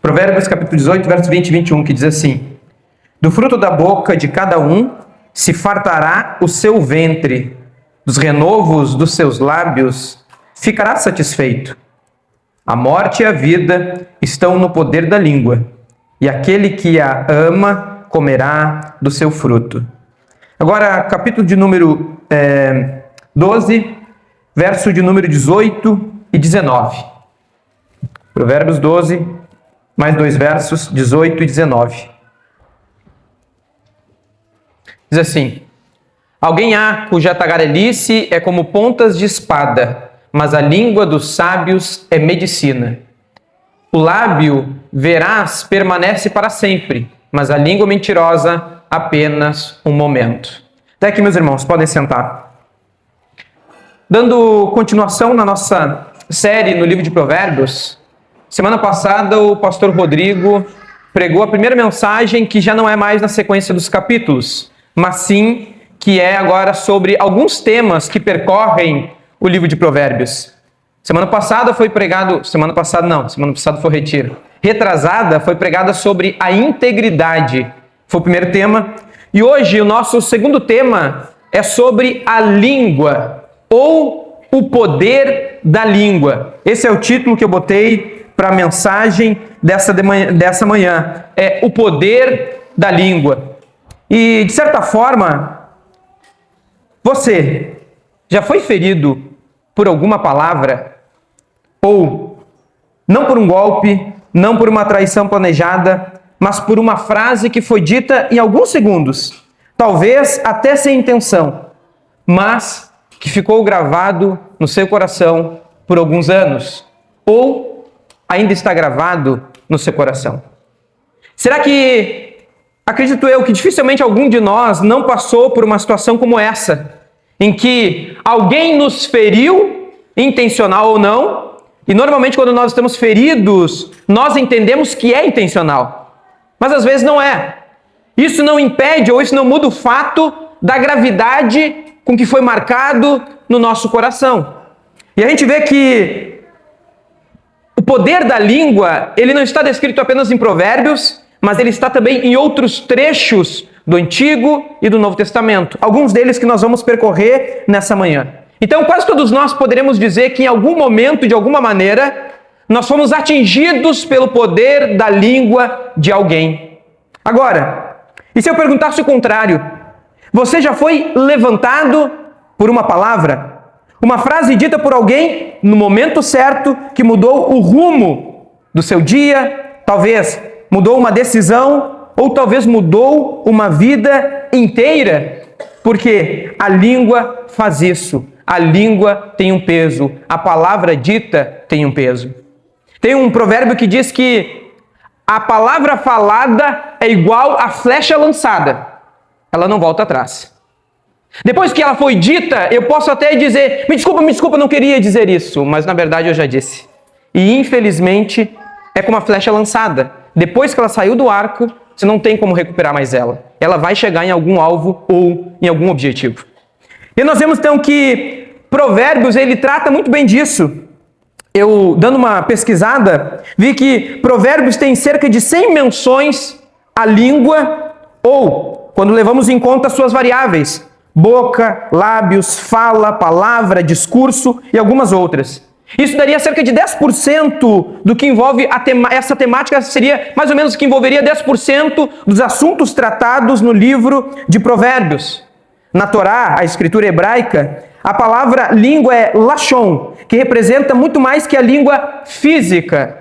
Provérbios capítulo 18, verso 20 e 21, que diz assim: do fruto da boca de cada um se fartará o seu ventre, dos renovos dos seus lábios ficará satisfeito. A morte e a vida estão no poder da língua, e aquele que a ama comerá do seu fruto. Agora, capítulo de número 12, verso de número 18 e 19. Provérbios 12, mais dois versos, 18 e 19. Diz assim: alguém há cuja tagarelice é como pontas de espada, mas a língua dos sábios é medicina. O lábio veraz permanece para sempre, mas a língua mentirosa apenas um momento. Até aqui, meus irmãos, podem sentar. Dando continuação na nossa série no livro de Provérbios, semana passada o pastor Rodrigo pregou a primeira mensagem, que já não é mais na sequência dos capítulos, mas sim que é agora sobre alguns temas que percorrem o livro de Provérbios. Semana passada foi retiro. Retrasada foi pregada sobre a integridade, foi o primeiro tema. E hoje o nosso segundo tema é sobre a língua, ou o poder da língua. Esse é o título que eu botei para a mensagem dessa manhã, é o poder da língua. E, de certa forma, você já foi ferido por alguma palavra? Ou, não por um golpe, não por uma traição planejada, mas por uma frase que foi dita em alguns segundos, talvez até sem intenção, mas que ficou gravado no seu coração por alguns anos, ou ainda está gravado no seu coração? Será que, acredito eu, que dificilmente algum de nós não passou por uma situação como essa, em que alguém nos feriu, intencional ou não, e normalmente quando nós estamos feridos, nós entendemos que é intencional, mas às vezes não é. Isso não impede, ou isso não muda o fato da gravidade com que foi marcado no nosso coração. E a gente vê que o poder da língua, ele não está descrito apenas em Provérbios, mas ele está também em outros trechos do Antigo e do Novo Testamento. Alguns deles que nós vamos percorrer nessa manhã. Então, quase todos nós poderemos dizer que em algum momento, de alguma maneira, nós fomos atingidos pelo poder da língua de alguém. Agora, e se eu perguntasse o contrário? Você já foi levantado por uma palavra? Uma frase dita por alguém no momento certo que mudou o rumo do seu dia, talvez mudou uma decisão, ou talvez mudou uma vida inteira? Porque a língua faz isso. A língua tem um peso. A palavra dita tem um peso. Tem um provérbio que diz que a palavra falada é igual à flecha lançada. Ela não volta atrás. Depois que ela foi dita, eu posso até dizer, me desculpa, não queria dizer isso, mas na verdade eu já disse. E infelizmente é como a flecha lançada. Depois que ela saiu do arco, você não tem como recuperar mais ela. Ela vai chegar em algum alvo ou em algum objetivo. E nós vemos então que Provérbios, ele trata muito bem disso. Eu, dando uma pesquisada, vi que Provérbios tem cerca de 100 menções à língua, ou, quando levamos em conta suas variáveis, boca, lábios, fala, palavra, discurso e algumas outras. Isso daria cerca de 10% do que envolve essa temática, seria mais ou menos o que envolveria 10% dos assuntos tratados no livro de Provérbios. Na Torá, a escritura hebraica, a palavra língua é lashon, que representa muito mais que a língua física.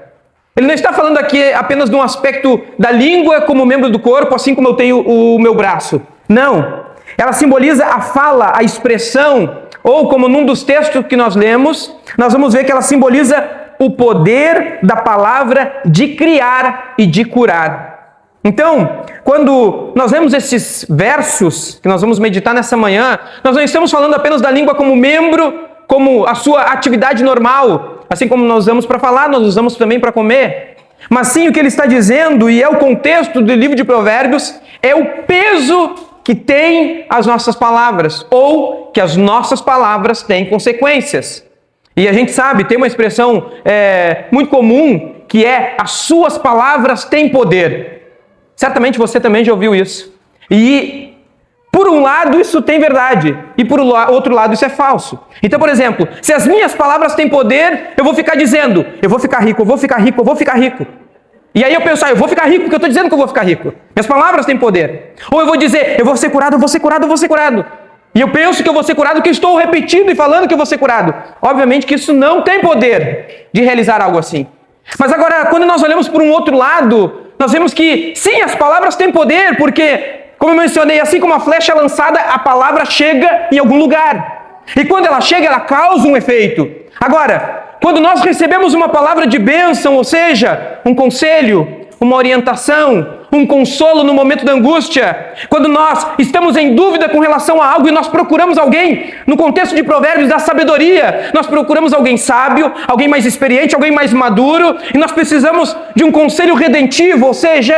Ele não está falando aqui apenas de um aspecto da língua como membro do corpo, assim como eu tenho o meu braço. Não. Ela simboliza a fala, a expressão, ou como num dos textos que nós lemos, nós vamos ver que ela simboliza o poder da palavra de criar e de curar. Então, quando nós lemos esses versos que nós vamos meditar nessa manhã, nós não estamos falando apenas da língua como membro, como a sua atividade normal, assim como nós usamos para falar, nós usamos também para comer. Mas sim, o que ele está dizendo, e é o contexto do livro de Provérbios, é o peso que tem as nossas palavras, ou que as nossas palavras têm consequências. E a gente sabe, tem uma expressão muito comum, que é as suas palavras têm poder. Certamente você também já ouviu isso. E por um lado isso tem verdade, e por outro lado isso é falso. Então, por exemplo, se as minhas palavras têm poder, eu vou ficar dizendo, eu vou ficar rico, eu vou ficar rico, eu vou ficar rico. E aí eu penso, eu vou ficar rico porque eu estou dizendo que eu vou ficar rico. Minhas palavras têm poder. Ou eu vou dizer, eu vou ser curado, eu vou ser curado, eu vou ser curado. E eu penso que eu vou ser curado porque estou repetindo e falando que eu vou ser curado. Obviamente que isso não tem poder de realizar algo assim. Mas agora, quando nós olhamos por um outro lado, nós vemos que sim, as palavras têm poder, porque, como eu mencionei, assim como a flecha lançada, a palavra chega em algum lugar. E quando ela chega, ela causa um efeito. Agora, quando nós recebemos uma palavra de bênção, ou seja, um conselho, uma orientação, um consolo no momento da angústia, quando nós estamos em dúvida com relação a algo e nós procuramos alguém, no contexto de Provérbios da sabedoria, nós procuramos alguém sábio, alguém mais experiente, alguém mais maduro, e nós precisamos de um conselho redentivo, ou seja,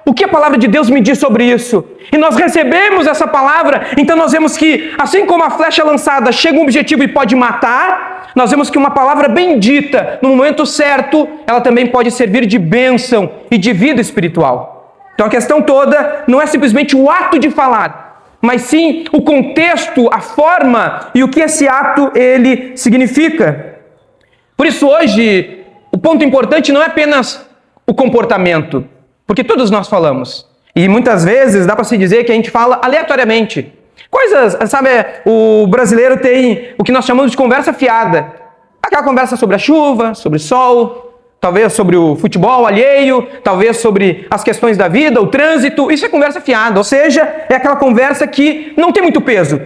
o que a palavra de Deus me diz sobre isso? E nós recebemos essa palavra, então nós vemos que, assim como a flecha lançada chega a um objetivo e pode matar, nós vemos que uma palavra bendita, no momento certo, ela também pode servir de bênção e de vida espiritual. Então a questão toda não é simplesmente o ato de falar, mas sim o contexto, a forma e o que esse ato ele significa. Por isso hoje, o ponto importante não é apenas o comportamento, porque todos nós falamos. E muitas vezes dá para se dizer que a gente fala aleatoriamente. Coisas, sabe, o brasileiro tem o que nós chamamos de conversa fiada. Aquela conversa sobre a chuva, sobre o sol, talvez sobre o futebol alheio, talvez sobre as questões da vida, o trânsito. Isso é conversa fiada, ou seja, é aquela conversa que não tem muito peso.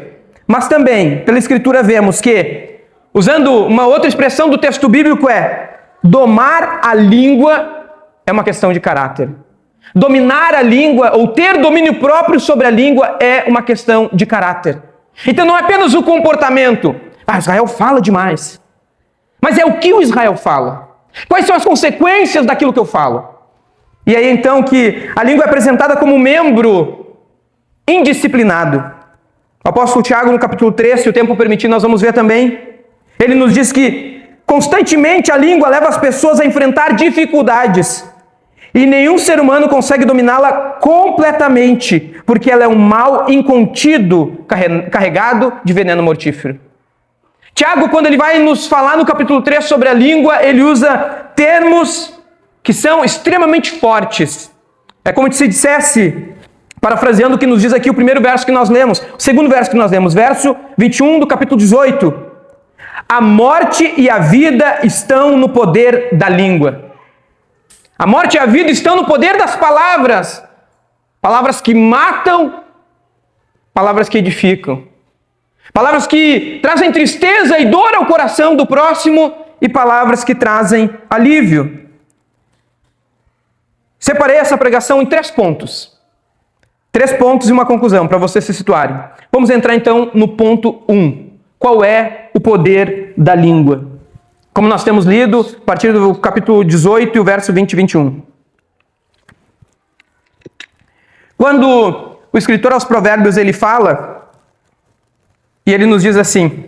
Mas também, pela Escritura vemos que, usando uma outra expressão do texto bíblico, domar a língua é uma questão de caráter. Dominar a língua, ou ter domínio próprio sobre a língua, é uma questão de caráter. Então não é apenas o comportamento. Israel fala demais. Mas é o que o Israel fala. Quais são as consequências daquilo que eu falo? E aí então que a língua é apresentada como um membro indisciplinado. O apóstolo Tiago, no capítulo 3, se o tempo permitir, nós vamos ver também. Ele nos diz que constantemente a língua leva as pessoas a enfrentar dificuldades. E nenhum ser humano consegue dominá-la completamente, porque ela é um mal incontido, carregado de veneno mortífero. Tiago, quando ele vai nos falar no capítulo 3 sobre a língua, ele usa termos que são extremamente fortes. É como se dissesse, parafraseando o que nos diz aqui o primeiro verso que nós lemos, o segundo verso que nós lemos, verso 21 do capítulo 18. A morte e a vida estão no poder da língua. A morte e a vida estão no poder das palavras. Palavras que matam, palavras que edificam. Palavras que trazem tristeza e dor ao coração do próximo e palavras que trazem alívio. Separei essa pregação em 3 pontos. 3 pontos e uma conclusão para vocês se situarem. Vamos entrar então no ponto 1. Qual é o poder da língua? Como nós temos lido, a partir do capítulo 18 e o verso 20 e 21. Quando o escritor aos Provérbios ele fala, e ele nos diz assim: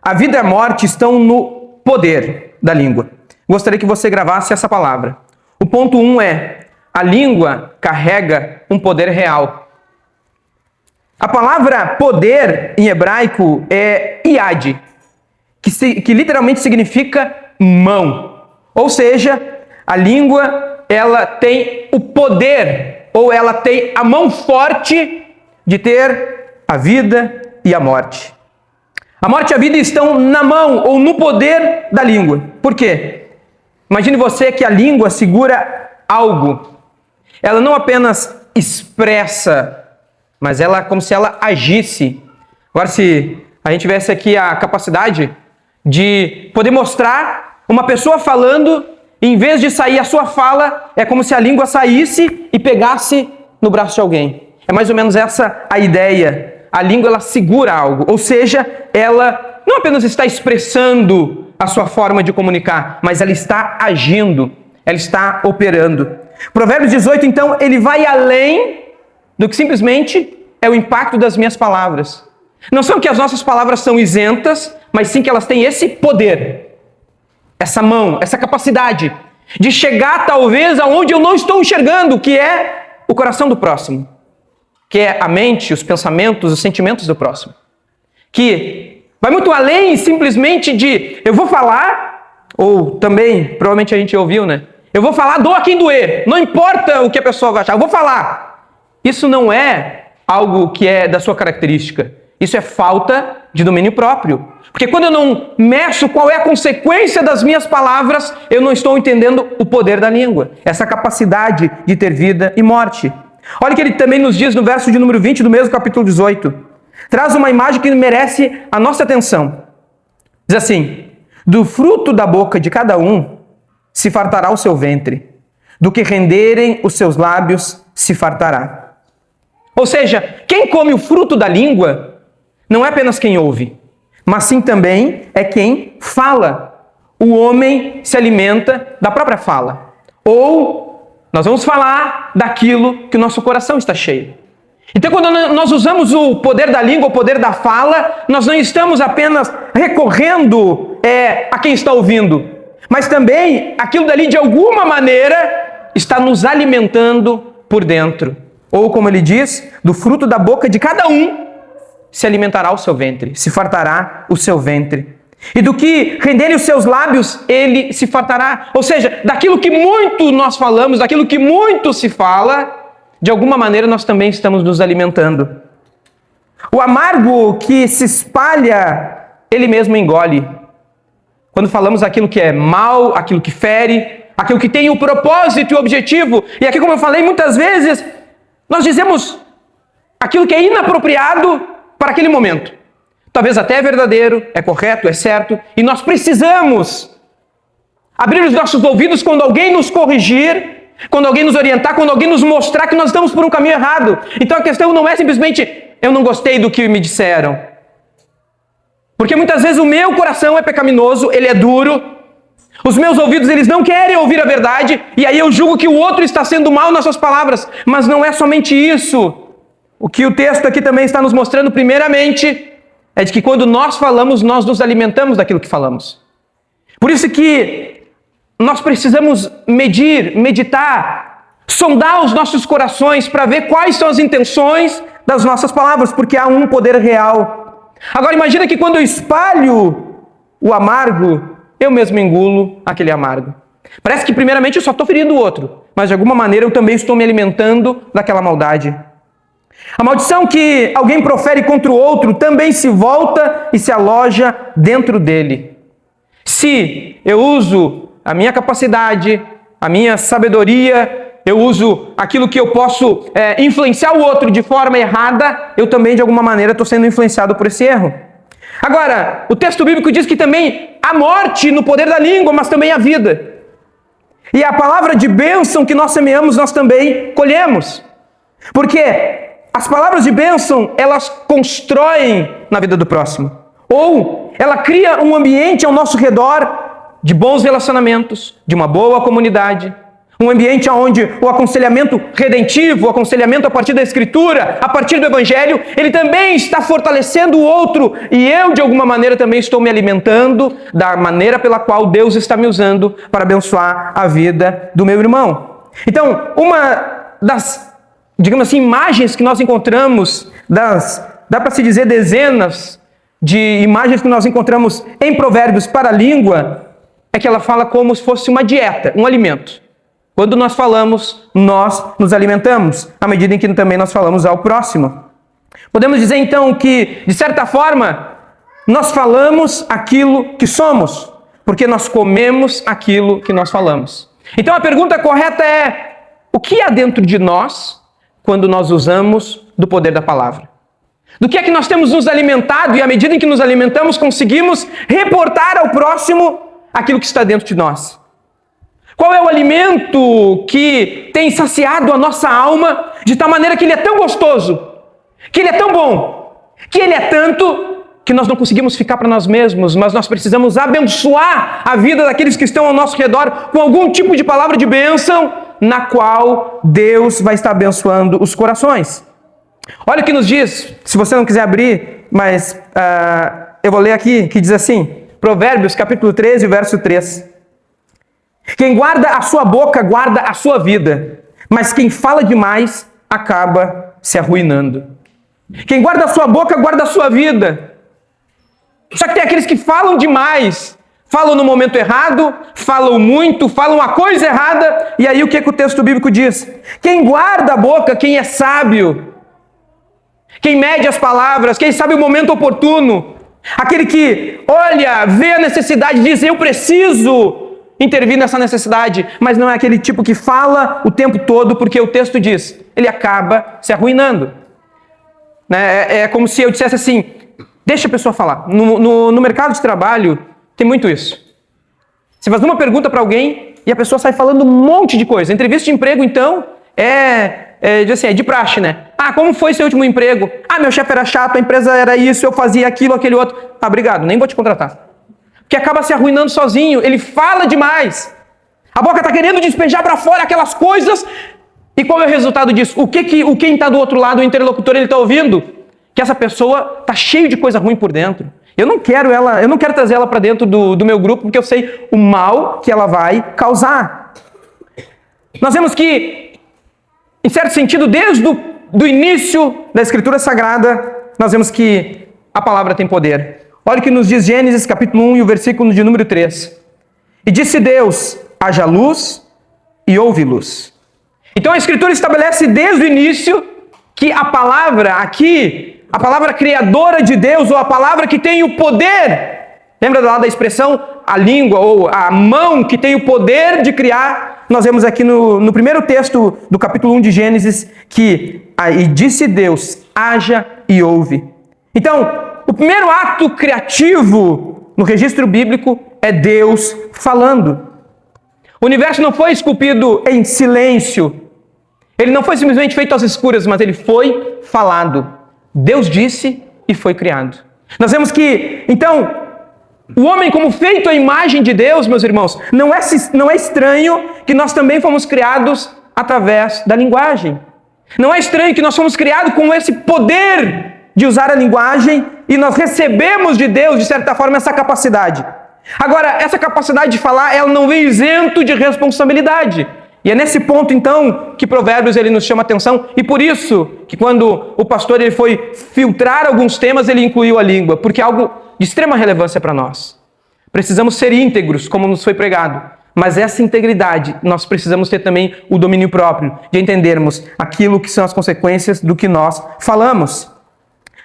a vida e a morte estão no poder da língua. Gostaria que você gravasse essa palavra. O ponto 1 é: a língua carrega um poder real. A palavra poder em hebraico é iad, que literalmente significa mão. Ou seja, a língua ela tem o poder, ou ela tem a mão forte de ter a vida e a morte. A morte e a vida estão na mão ou no poder da língua. Por quê? Imagine você que a língua segura algo. Ela não apenas expressa, mas ela como se ela agisse. Agora, se a gente tivesse aqui a capacidade de poder mostrar uma pessoa falando, e em vez de sair a sua fala, é como se a língua saísse e pegasse no braço de alguém. É mais ou menos essa a ideia. A língua ela segura algo, ou seja, ela não apenas está expressando a sua forma de comunicar, mas ela está agindo, ela está operando. Provérbios 18, então, ele vai além do que simplesmente é o impacto das minhas palavras. Não são que as nossas palavras são isentas, mas sim que elas têm esse poder, essa mão, essa capacidade de chegar talvez aonde eu não estou enxergando, que é o coração do próximo, que é a mente, os pensamentos, os sentimentos do próximo, que vai muito além simplesmente de eu vou falar, ou também, provavelmente a gente ouviu, né? Eu vou falar, doa quem doer, não importa o que a pessoa vai achar, eu vou falar. Isso não é algo que é da sua característica, isso é falta de domínio próprio. Porque quando eu não meço qual é a consequência das minhas palavras, eu não estou entendendo o poder da língua, essa capacidade de ter vida e morte. Olha o que ele também nos diz no verso de número 20 do mesmo capítulo 18. Traz uma imagem que merece a nossa atenção. Diz assim: do fruto da boca de cada um se fartará o seu ventre, do que renderem os seus lábios se fartará. Ou seja, quem come o fruto da língua não é apenas quem ouve, mas sim também é quem fala. O homem se alimenta da própria fala. Ou nós vamos falar daquilo que o nosso coração está cheio. Então, quando nós usamos o poder da língua, o poder da fala, nós não estamos apenas recorrendo a quem está ouvindo, mas também aquilo dali, de alguma maneira, está nos alimentando por dentro. Ou, como ele diz, do fruto da boca de cada um se alimentará o seu ventre, se fartará o seu ventre. E do que renderem os seus lábios, ele se fartará. Ou seja, daquilo que muito nós falamos, daquilo que muito se fala, de alguma maneira nós também estamos nos alimentando. O amargo que se espalha, ele mesmo engole. Quando falamos aquilo que é mal, aquilo que fere, aquilo que tem o propósito e o objetivo. E aqui, como eu falei, muitas vezes nós dizemos aquilo que é inapropriado para aquele momento. Talvez até é verdadeiro, é correto, é certo, e nós precisamos abrir os nossos ouvidos quando alguém nos corrigir, quando alguém nos orientar, quando alguém nos mostrar que nós estamos por um caminho errado. Então a questão não é simplesmente eu não gostei do que me disseram. Porque muitas vezes o meu coração é pecaminoso, ele é duro, os meus ouvidos eles não querem ouvir a verdade, e aí eu julgo que o outro está sendo mal nas suas palavras. Mas não é somente isso. O que o texto aqui também está nos mostrando, primeiramente, é de que quando nós falamos, nós nos alimentamos daquilo que falamos. Por isso que nós precisamos medir, meditar, sondar os nossos corações para ver quais são as intenções das nossas palavras, porque há um poder real. Agora imagina que quando eu espalho o amargo, eu mesmo engulo aquele amargo. Parece que primeiramente eu só estou ferindo o outro, mas de alguma maneira eu também estou me alimentando daquela maldade. A maldição que alguém profere contra o outro também se volta e se aloja dentro dele. Se eu uso a minha capacidade, a minha sabedoria, eu uso aquilo que eu posso influenciar o outro de forma errada, eu também de alguma maneira estou sendo influenciado por esse erro. Agora, o texto bíblico diz que também há morte no poder da língua, mas também há vida. E a palavra de bênção que nós semeamos, nós também colhemos. Porque as palavras de bênção, elas constroem na vida do próximo. Ou ela cria um ambiente ao nosso redor de bons relacionamentos, de uma boa comunidade. Um ambiente onde o aconselhamento redentivo, o aconselhamento a partir da Escritura, a partir do Evangelho, ele também está fortalecendo o outro. E eu, de alguma maneira, também estou me alimentando da maneira pela qual Deus está me usando para abençoar a vida do meu irmão. Então, uma das, digamos assim, imagens que nós encontramos, dá para se dizer dezenas de imagens que nós encontramos em Provérbios para a língua, é que ela fala como se fosse uma dieta, um alimento. Quando nós falamos, nós nos alimentamos, à medida em que também nós falamos ao próximo. Podemos dizer então que, de certa forma, nós falamos aquilo que somos, porque nós comemos aquilo que nós falamos. Então a pergunta correta é: o que há dentro de nós quando nós usamos do poder da palavra? Do que é que nós temos nos alimentado e, à medida em que nos alimentamos, conseguimos reportar ao próximo aquilo que está dentro de nós? Qual é o alimento que tem saciado a nossa alma de tal maneira que ele é tão gostoso, que ele é tão bom, que ele é tanto que nós não conseguimos ficar para nós mesmos, mas nós precisamos abençoar a vida daqueles que estão ao nosso redor com algum tipo de palavra de bênção, na qual Deus vai estar abençoando os corações. Olha o que nos diz, se você não quiser abrir, mas eu vou ler aqui, que diz assim, Provérbios capítulo 13, verso 3. Quem guarda a sua boca, guarda a sua vida. Mas quem fala demais, acaba se arruinando. Quem guarda a sua boca, guarda a sua vida. Só que tem aqueles que falam demais. Falam no momento errado, falam muito, falam a coisa errada. E aí o que o texto bíblico diz? Quem guarda a boca, quem é sábio, quem mede as palavras, quem sabe o momento oportuno, aquele que olha, vê a necessidade e diz, eu preciso intervir nessa necessidade, mas não é aquele tipo que fala o tempo todo, porque o texto diz, ele acaba se arruinando. É como se eu dissesse assim, deixa a pessoa falar. No mercado de trabalho, tem muito isso. Você faz uma pergunta para alguém e a pessoa sai falando um monte de coisa. Entrevista de emprego, então, é de praxe, né? Ah, como foi seu último emprego? Ah, meu chefe era chato, a empresa era isso, eu fazia aquilo, aquele outro. Ah, obrigado, nem vou te contratar. Que acaba se arruinando sozinho, ele fala demais. A boca está querendo despejar para fora aquelas coisas. E qual é o resultado disso? Quem está do outro lado, o interlocutor, ele está ouvindo? Que essa pessoa está cheio de coisa ruim por dentro. Eu não quero trazer ela para dentro do meu grupo, porque eu sei o mal que ela vai causar. Nós vemos que, em certo sentido, desde o início da Escritura Sagrada, nós vemos que a palavra tem poder. Olha o que nos diz Gênesis capítulo 1 e o versículo de número 3. E disse Deus, haja luz e houve luz. Então a Escritura estabelece desde o início que a palavra aqui, a palavra criadora de Deus, ou a palavra que tem o poder, lembra lá da expressão, a língua ou a mão que tem o poder de criar? Nós vemos aqui no primeiro texto do capítulo 1 de Gênesis que, e disse Deus, haja e houve. Então, o primeiro ato criativo no registro bíblico é Deus falando. O universo não foi esculpido em silêncio. Ele não foi simplesmente feito às escuras, mas ele foi falado. Deus disse e foi criado. Nós vemos que, então, o homem como feito à imagem de Deus, meus irmãos, não é estranho que nós também fomos criados através da linguagem. Não é estranho que nós fomos criados com esse poder de usar a linguagem e nós recebemos de Deus, de certa forma, essa capacidade. Agora, essa capacidade de falar, ela não vem isento de responsabilidade. E é nesse ponto, então, que Provérbios ele nos chama a atenção. E por isso que quando o pastor ele foi filtrar alguns temas, ele incluiu a língua, porque é algo de extrema relevância para nós. Precisamos ser íntegros, como nos foi pregado. Mas essa integridade, nós precisamos ter também o domínio próprio, de entendermos aquilo que são as consequências do que nós falamos.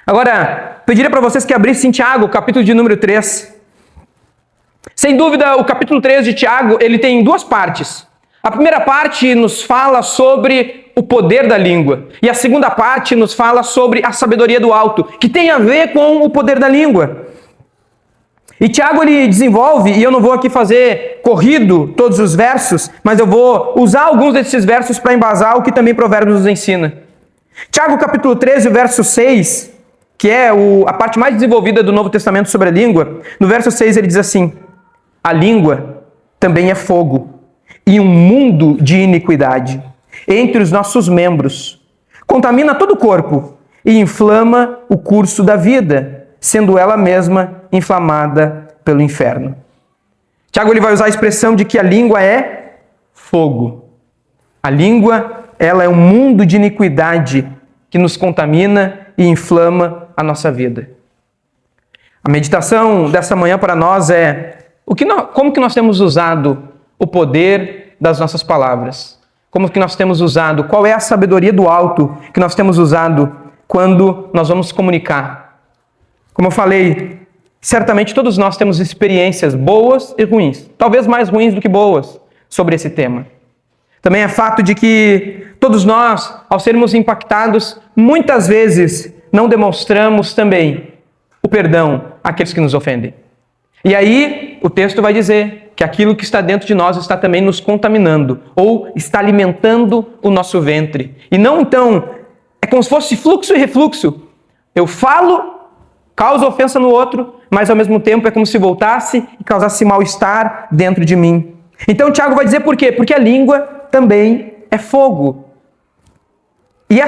Agora, pediria para vocês que abrissem Tiago, capítulo de número 3. Sem dúvida, o capítulo 3 de Tiago, ele tem duas partes. A primeira parte nos fala sobre o poder da língua. E a segunda parte nos fala sobre a sabedoria do alto, que tem a ver com o poder da língua. E Tiago, ele desenvolve, e eu não vou aqui fazer corrido todos os versos, mas eu vou usar alguns desses versos para embasar o que também Provérbios nos ensina. Tiago, capítulo 13, verso 6... que é a parte mais desenvolvida do Novo Testamento sobre a língua, no verso 6 ele diz assim, a língua também é fogo e um mundo de iniquidade entre os nossos membros. Contamina todo o corpo e inflama o curso da vida, sendo ela mesma inflamada pelo inferno. Tiago ele vai usar a expressão de que a língua é fogo. A língua, ela é um mundo de iniquidade que nos contamina e inflama a nossa vida. A meditação dessa manhã para nós é como que nós temos usado o poder das nossas palavras? Como que nós temos usado? Qual é a sabedoria do alto que nós temos usado quando nós vamos comunicar? Como eu falei, certamente todos nós temos experiências boas e ruins, talvez mais ruins do que boas, sobre esse tema. Também é fato de que todos nós, ao sermos impactados, muitas vezes não demonstramos também o perdão àqueles que nos ofendem. E aí, o texto vai dizer que aquilo que está dentro de nós está também nos contaminando, ou está alimentando o nosso ventre. E não, então, é como se fosse fluxo e refluxo. Eu falo, causo ofensa no outro, mas ao mesmo tempo é como se voltasse e causasse mal-estar dentro de mim. Então, Tiago vai dizer por quê? Porque a língua também é fogo. E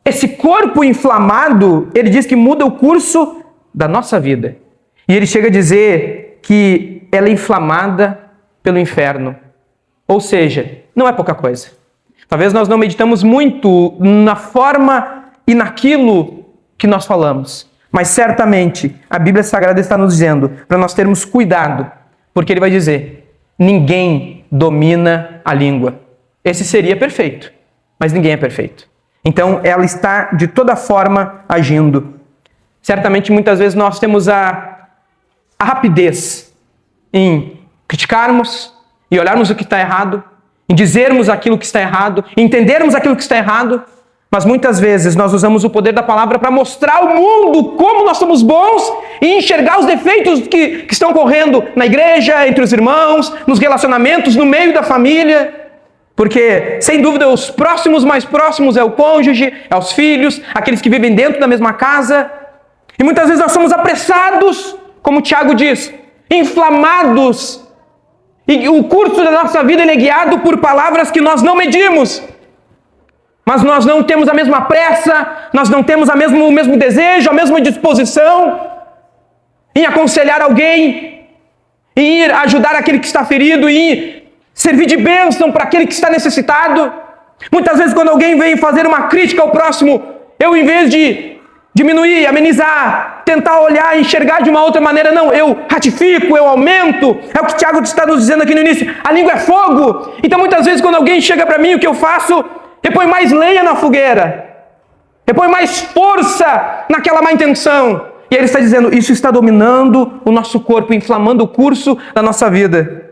esse corpo inflamado, ele diz que muda o curso da nossa vida. E ele chega a dizer que ela é inflamada pelo inferno. Ou seja, não é pouca coisa. Talvez nós não meditamos muito na forma e naquilo que nós falamos. Mas certamente a Bíblia Sagrada está nos dizendo para nós termos cuidado. Porque ele vai dizer, ninguém domina a língua. Esse seria perfeito, mas ninguém é perfeito. Então ela está de toda forma agindo. Certamente muitas vezes nós temos a rapidez em criticarmos e olharmos o que está errado, em dizermos aquilo que está errado, em entendermos aquilo que está errado, mas muitas vezes nós usamos o poder da palavra para mostrar ao mundo como nós somos bons e enxergar os defeitos que estão ocorrendo na igreja, entre os irmãos, nos relacionamentos, no meio da família. Porque, sem dúvida, os próximos mais próximos é o cônjuge, é os filhos, aqueles que vivem dentro da mesma casa. E muitas vezes nós somos apressados, como o Tiago diz, inflamados. E o curso da nossa vida ele é guiado por palavras que nós não medimos. Mas nós não temos a mesma pressa, nós não temos o mesmo desejo, a mesma disposição em aconselhar alguém, em ir ajudar aquele que está ferido, em servir de bênção para aquele que está necessitado. Muitas vezes quando alguém vem fazer uma crítica ao próximo, eu em vez de diminuir, amenizar, tentar olhar e enxergar de uma outra maneira, não, eu ratifico, eu aumento. É o que Tiago está nos dizendo aqui no início, a língua é fogo. Então muitas vezes quando alguém chega para mim, o que eu faço? Eu ponho mais lenha na fogueira, eu ponho mais força naquela má intenção. E ele está dizendo, isso está dominando o nosso corpo, inflamando o curso da nossa vida.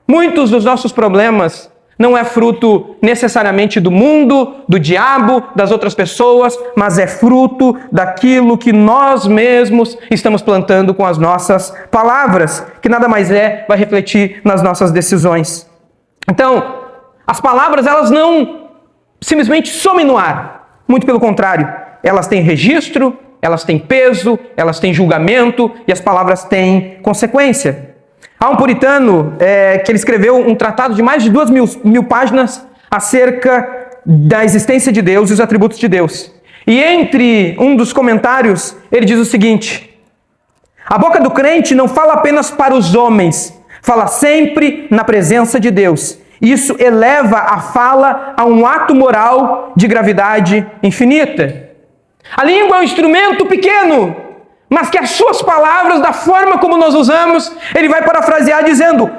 Muitos dos nossos problemas não é fruto necessariamente do mundo, do diabo, das outras pessoas, mas é fruto daquilo que nós mesmos estamos plantando com as nossas palavras, que nada mais vai refletir nas nossas decisões. Então, as palavras, elas não simplesmente somem no ar. Muito pelo contrário, elas têm registro, elas têm peso, elas têm julgamento e as palavras têm consequência. Há um puritano que ele escreveu um tratado de mais de 2.000 páginas acerca da existência de Deus e os atributos de Deus. E entre um dos comentários, ele diz o seguinte: a boca do crente não fala apenas para os homens, fala sempre na presença de Deus. Isso eleva a fala a um ato moral de gravidade infinita. A língua é um instrumento pequeno, mas que as suas palavras, da forma como nós usamos, ele vai parafrasear dizendo,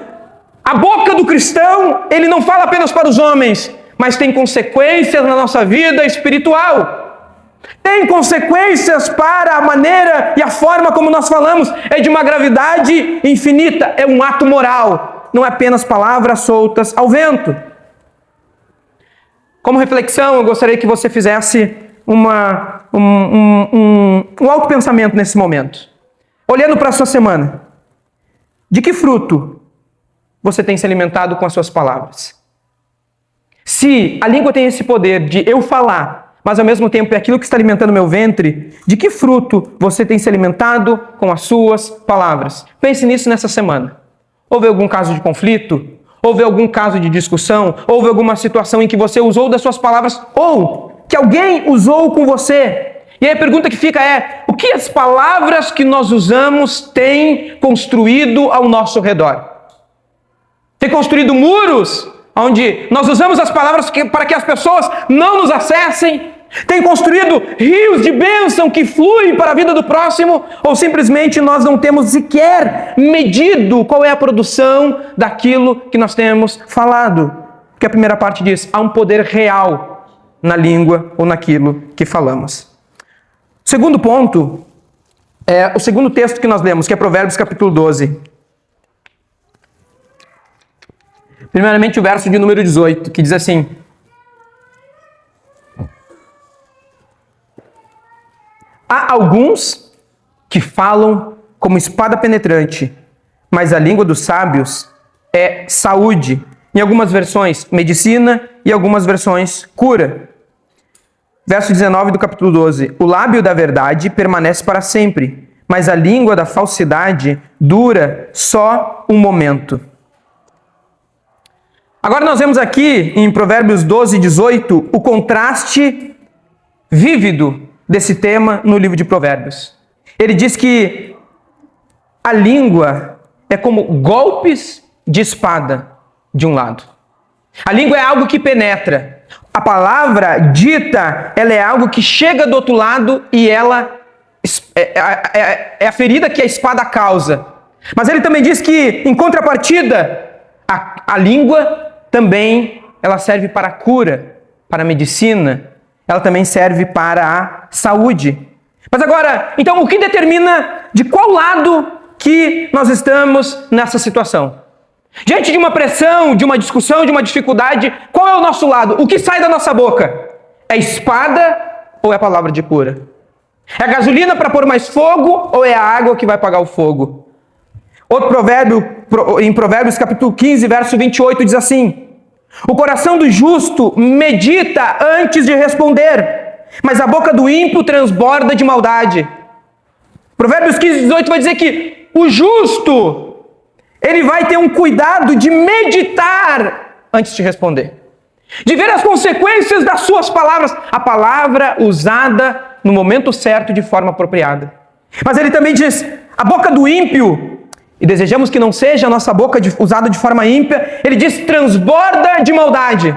a boca do cristão, ele não fala apenas para os homens, mas tem consequências na nossa vida espiritual. Tem consequências para a maneira e a forma como nós falamos, é de uma gravidade infinita, é um ato moral. Não é apenas palavras soltas ao vento. Como reflexão, eu gostaria que você fizesse um autopensamento nesse momento. Olhando para a sua semana, de que fruto você tem se alimentado com as suas palavras? Se a língua tem esse poder de eu falar, mas ao mesmo tempo é aquilo que está alimentando meu ventre, de que fruto você tem se alimentado com as suas palavras? Pense nisso nessa semana. Houve algum caso de conflito? Houve algum caso de discussão? Houve alguma situação em que você usou das suas palavras ou que alguém usou com você? E aí a pergunta que fica é, o que as palavras que nós usamos têm construído ao nosso redor? Tem construído muros onde nós usamos as palavras para que as pessoas não nos acessem? Tem construído rios de bênção que fluem para a vida do próximo? Ou simplesmente nós não temos sequer medido qual é a produção daquilo que nós temos falado? Porque a primeira parte diz, há um poder real na língua ou naquilo que falamos. O segundo ponto é o segundo texto que nós lemos, que é Provérbios capítulo 12. Primeiramente o verso de número 18, que diz assim, há alguns que falam como espada penetrante, mas a língua dos sábios é saúde. Em algumas versões, medicina, e algumas versões, cura. Verso 19 do capítulo 12. O lábio da verdade permanece para sempre, mas a língua da falsidade dura só um momento. Agora nós vemos aqui, em Provérbios 12, 18, o contraste vívido desse tema no livro de Provérbios. Ele diz que a língua é como golpes de espada de um lado. A língua é algo que penetra. A palavra dita, ela é algo que chega do outro lado e ela é a ferida que a espada causa. Mas ele também diz que, em contrapartida, a língua também ela serve para a cura, para a medicina, ela também serve para a saúde. Mas agora, então, o que determina de qual lado que nós estamos nessa situação? Diante de uma pressão, de uma discussão, de uma dificuldade, qual é o nosso lado? O que sai da nossa boca? É espada ou é a palavra de cura? É a gasolina para pôr mais fogo ou é a água que vai apagar o fogo? Outro provérbio, em Provérbios capítulo 15, verso 28, diz assim: o coração do justo medita antes de responder, mas a boca do ímpio transborda de maldade. Provérbios 15, 18 vai dizer que o justo, ele vai ter um cuidado de meditar antes de responder, de ver as consequências das suas palavras, a palavra usada no momento certo, de forma apropriada. Mas ele também diz, a boca do ímpio, e desejamos que não seja a nossa boca usada de forma ímpia, ele diz, transborda de maldade.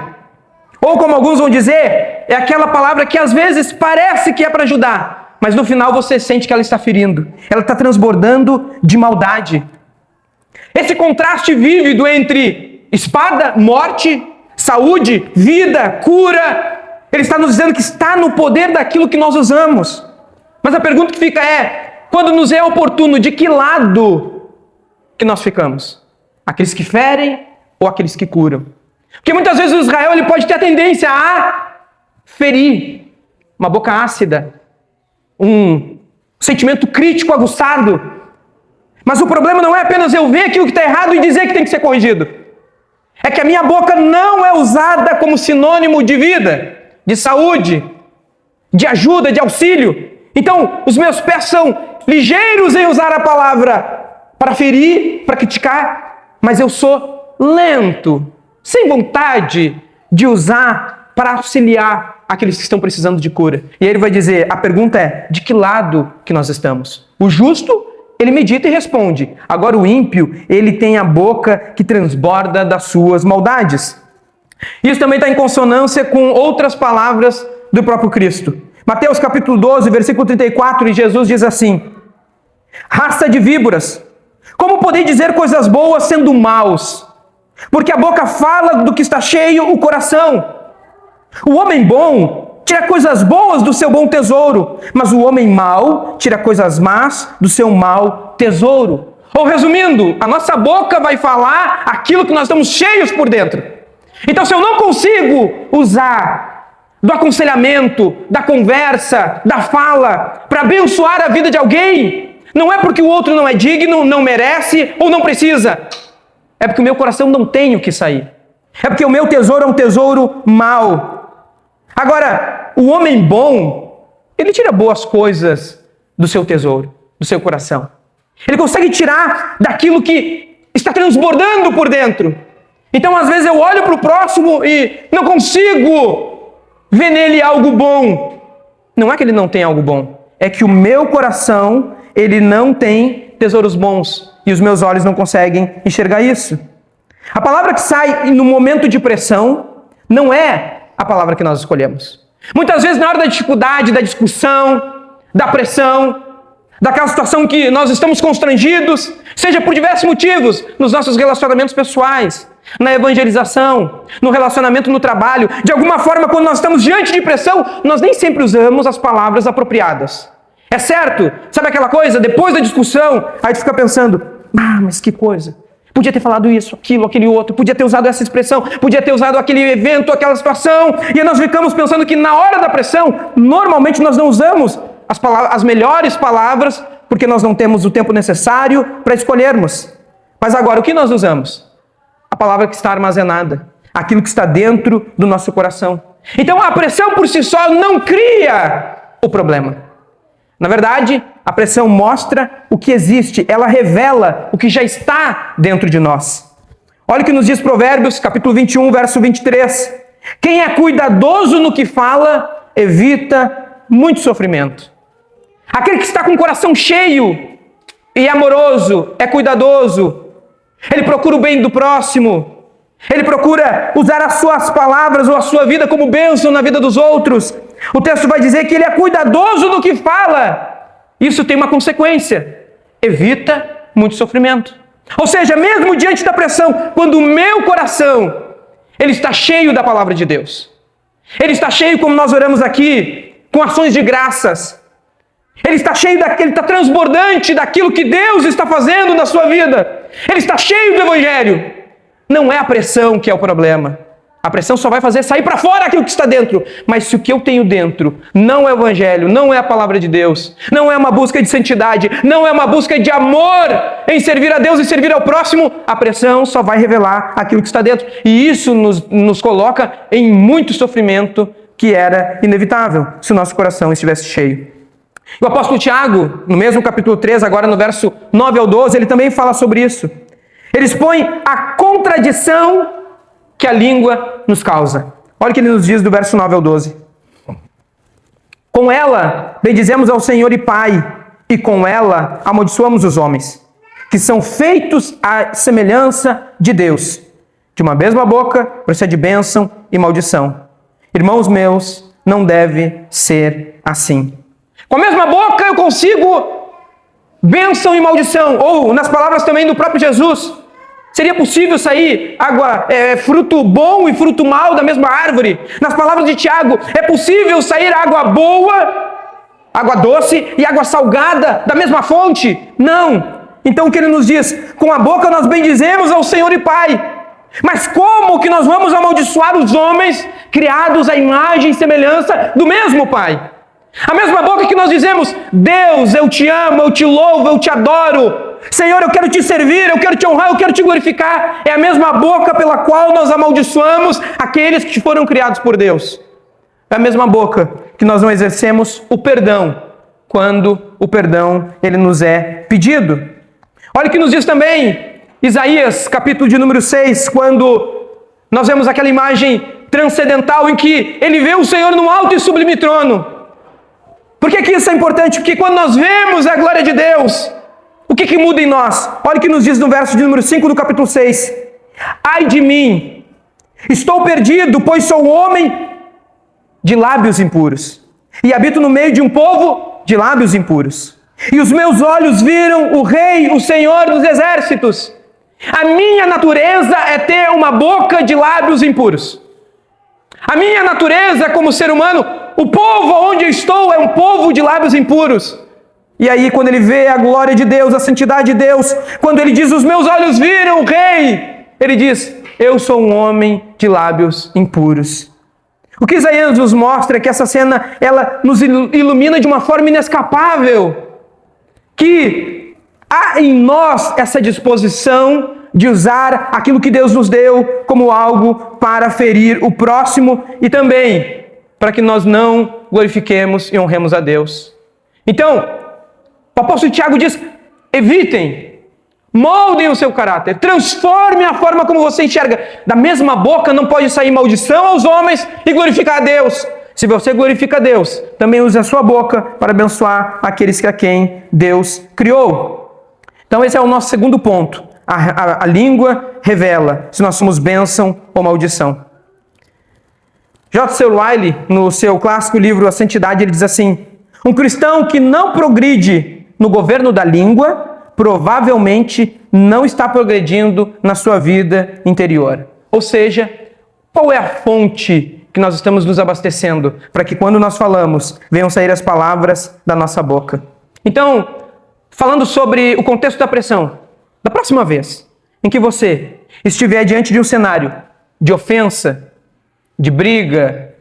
Ou como alguns vão dizer, é aquela palavra que às vezes parece que é para ajudar, mas no final você sente que ela está ferindo, ela está transbordando de maldade. Esse contraste vívido entre espada, morte, saúde, vida, cura, ele está nos dizendo que está no poder daquilo que nós usamos. Mas a pergunta que fica é, quando nos é oportuno, de que lado que nós ficamos? Aqueles que ferem ou aqueles que curam? Porque muitas vezes o Israel ele pode ter a tendência a ferir, uma boca ácida, um sentimento crítico aguçado. Mas o problema não é apenas eu ver aquilo que está errado e dizer que tem que ser corrigido. É que a minha boca não é usada como sinônimo de vida, de saúde, de ajuda, de auxílio. Então, os meus pés são ligeiros em usar a palavra para ferir, para criticar, mas eu sou lento, sem vontade de usar para auxiliar aqueles que estão precisando de cura. E aí ele vai dizer, a pergunta é, de que lado que nós estamos? O justo, ele medita e responde. Agora o ímpio, ele tem a boca que transborda das suas maldades. Isso também está em consonância com outras palavras do próprio Cristo. Mateus capítulo 12, versículo 34, e Jesus diz assim, raça de víboras, como podeis dizer coisas boas sendo maus? Porque a boca fala do que está cheio o coração. O homem bom tira coisas boas do seu bom tesouro, mas o homem mau tira coisas más do seu mau tesouro. Ou resumindo, a nossa boca vai falar aquilo que nós estamos cheios por dentro. Então, se eu não consigo usar do aconselhamento, da conversa, da fala, para abençoar a vida de alguém, não é porque o outro não é digno, não merece ou não precisa. É porque o meu coração não tem o que sair. É porque o meu tesouro é um tesouro mau. Agora, o homem bom, ele tira boas coisas do seu tesouro, do seu coração. Ele consegue tirar daquilo que está transbordando por dentro. Então, às vezes, eu olho para o próximo e não consigo ver nele algo bom. Não é que ele não tem algo bom. É que o meu coração, ele não tem tesouros bons. E os meus olhos não conseguem enxergar isso. A palavra que sai no momento de pressão não é a palavra que nós escolhemos. Muitas vezes, na hora da dificuldade, da discussão, da pressão, daquela situação que nós estamos constrangidos, seja por diversos motivos, nos nossos relacionamentos pessoais, na evangelização, no relacionamento no trabalho, de alguma forma, quando nós estamos diante de pressão, nós nem sempre usamos as palavras apropriadas. É certo? Sabe aquela coisa? Depois da discussão, aí tu fica pensando, mas que coisa. Podia ter falado isso, aquilo, aquele outro, podia ter usado essa expressão, podia ter usado aquele evento, aquela situação, e nós ficamos pensando que na hora da pressão, normalmente nós não usamos as melhores palavras, porque nós não temos o tempo necessário para escolhermos. Mas agora, o que nós usamos? A palavra que está armazenada, aquilo que está dentro do nosso coração. Então a pressão por si só não cria o problema. Na verdade, a pressão mostra o que existe, ela revela o que já está dentro de nós. Olha o que nos diz Provérbios, capítulo 21, verso 23. Quem é cuidadoso no que fala, evita muito sofrimento. Aquele que está com o coração cheio e amoroso, é cuidadoso. Ele procura o bem do próximo. Ele procura usar as suas palavras ou a sua vida como bênção na vida dos outros. O texto vai dizer que ele é cuidadoso do que fala. Isso tem uma consequência. Evita muito sofrimento. Ou seja, mesmo diante da pressão, quando o meu coração, ele está cheio da palavra de Deus. Ele está cheio, como nós oramos aqui, com ações de graças. Ele está cheio ele está transbordante daquilo que Deus está fazendo na sua vida. Ele está cheio do Evangelho. Não é a pressão que é o problema. A pressão só vai fazer sair para fora aquilo que está dentro. Mas se o que eu tenho dentro não é o Evangelho, não é a palavra de Deus, não é uma busca de santidade, não é uma busca de amor em servir a Deus e servir ao próximo, a pressão só vai revelar aquilo que está dentro. E isso nos coloca em muito sofrimento que era inevitável se o nosso coração estivesse cheio. O apóstolo Tiago, no mesmo capítulo 3, agora no verso 9 ao 12, ele também fala sobre isso. Ele expõe a contradição que a língua nos causa. Olha o que ele nos diz do verso 9 ao 12. Com ela bendizemos ao Senhor e Pai, e com ela amaldiçoamos os homens, que são feitos à semelhança de Deus. De uma mesma boca procede bênção e maldição. Irmãos meus, não deve ser assim. Com a mesma boca eu consigo bênção e maldição. Ou, nas palavras também do próprio Jesus, seria possível sair fruto bom e fruto mau da mesma árvore? Nas palavras de Tiago, é possível sair água boa, água doce e água salgada da mesma fonte? Não. Então o que ele nos diz? Com a boca nós bendizemos ao Senhor e Pai. Mas como que nós vamos amaldiçoar os homens criados à imagem e semelhança do mesmo Pai? A mesma boca que nós dizemos: Deus, eu te amo, eu te louvo, eu te adoro. Senhor, eu quero te servir, eu quero te honrar, eu quero te glorificar. É a mesma boca pela qual nós amaldiçoamos aqueles que foram criados por Deus. É a mesma boca que nós não exercemos o perdão, quando o perdão ele nos é pedido. Olha o que nos diz também Isaías, capítulo de número 6, quando nós vemos aquela imagem transcendental em que ele vê o Senhor num alto e sublime trono. Por que isso é importante? Porque quando nós vemos a glória de Deus, o que muda em nós? Olha o que nos diz no verso de número 5 do capítulo 6. Ai de mim, estou perdido, pois sou homem de lábios impuros, e habito no meio de um povo de lábios impuros. E os meus olhos viram o Rei, o Senhor dos exércitos. A minha natureza é ter uma boca de lábios impuros. A minha natureza como ser humano, o povo onde eu estou é um povo de lábios impuros. E aí quando ele vê a glória de Deus, a santidade de Deus, quando ele diz, os meus olhos viram o Rei, ele diz, eu sou um homem de lábios impuros. O que Isaías nos mostra é que essa cena, ela nos ilumina de uma forma inescapável. Que há em nós essa disposição de usar aquilo que Deus nos deu como algo para ferir o próximo e também para que nós não glorifiquemos e honremos a Deus. Então, o apóstolo Tiago diz, evitem, moldem o seu caráter, transformem a forma como você enxerga. Da mesma boca não pode sair maldição aos homens e glorificar a Deus. Se você glorifica a Deus, também use a sua boca para abençoar aqueles a quem Deus criou. Então esse é o nosso segundo ponto. A língua revela se nós somos bênção ou maldição. J.C. Ryle, no seu clássico livro A Santidade, ele diz assim, um cristão que não progride no governo da língua, provavelmente não está progredindo na sua vida interior. Ou seja, qual é a fonte que nós estamos nos abastecendo para que quando nós falamos, venham sair as palavras da nossa boca? Então, falando sobre o contexto da pressão, da próxima vez em que você estiver diante de um cenário de ofensa, de briga,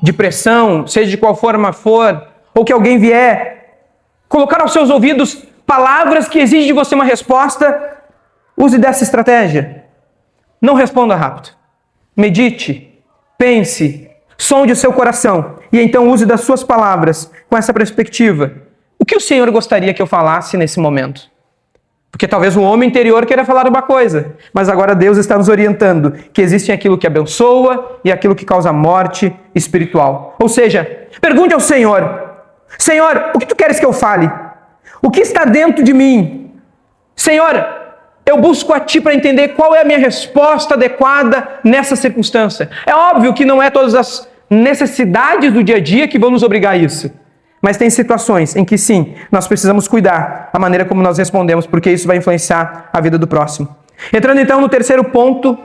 de pressão, seja de qual forma for, ou que alguém vier colocar aos seus ouvidos palavras que exigem de você uma resposta, use dessa estratégia. Não responda rápido. Medite, pense, sonde o seu coração e então use das suas palavras com essa perspectiva. O que o Senhor gostaria que eu falasse nesse momento? Porque talvez o homem interior queira falar uma coisa, mas agora Deus está nos orientando que existe aquilo que abençoa e aquilo que causa morte espiritual. Ou seja, pergunte ao Senhor, Senhor, o que tu queres que eu fale? O que está dentro de mim? Senhor, eu busco a Ti para entender qual é a minha resposta adequada nessa circunstância. É óbvio que não é todas as necessidades do dia a dia que vão nos obrigar a isso. Mas tem situações em que sim, nós precisamos cuidar a maneira como nós respondemos, porque isso vai influenciar a vida do próximo. Entrando então no terceiro ponto,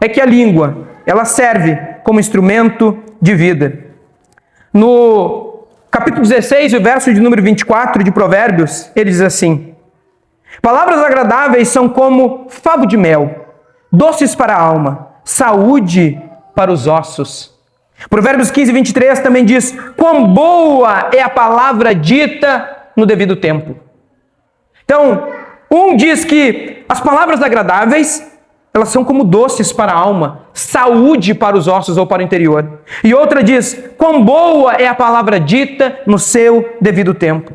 é que a língua, ela serve como instrumento de vida. No capítulo 16, o verso de número 24 de Provérbios, ele diz assim: palavras agradáveis são como favo de mel, doces para a alma, saúde para os ossos. Provérbios 15, 23 também diz: quão boa é a palavra dita no devido tempo. Então, um diz que as palavras agradáveis, elas são como doces para a alma, saúde para os ossos ou para o interior. E outra diz: quão boa é a palavra dita no seu devido tempo.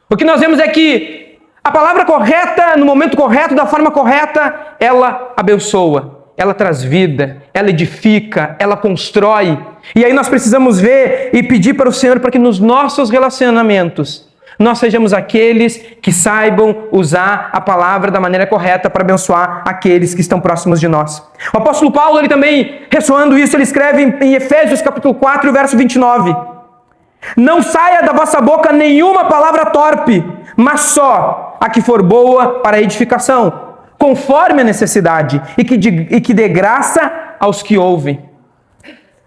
O que nós vemos é que a palavra correta, no momento correto, da forma correta, ela abençoa, ela traz vida, ela edifica, ela constrói. E aí nós precisamos ver e pedir para o Senhor para que nos nossos relacionamentos nós sejamos aqueles que saibam usar a palavra da maneira correta para abençoar aqueles que estão próximos de nós. O apóstolo Paulo, ele também, ressoando isso, ele escreve em Efésios capítulo 4, verso 29. Não saia da vossa boca nenhuma palavra torpe, mas só a que for boa para a edificação, conforme a necessidade, e que dê graça aos que ouvem.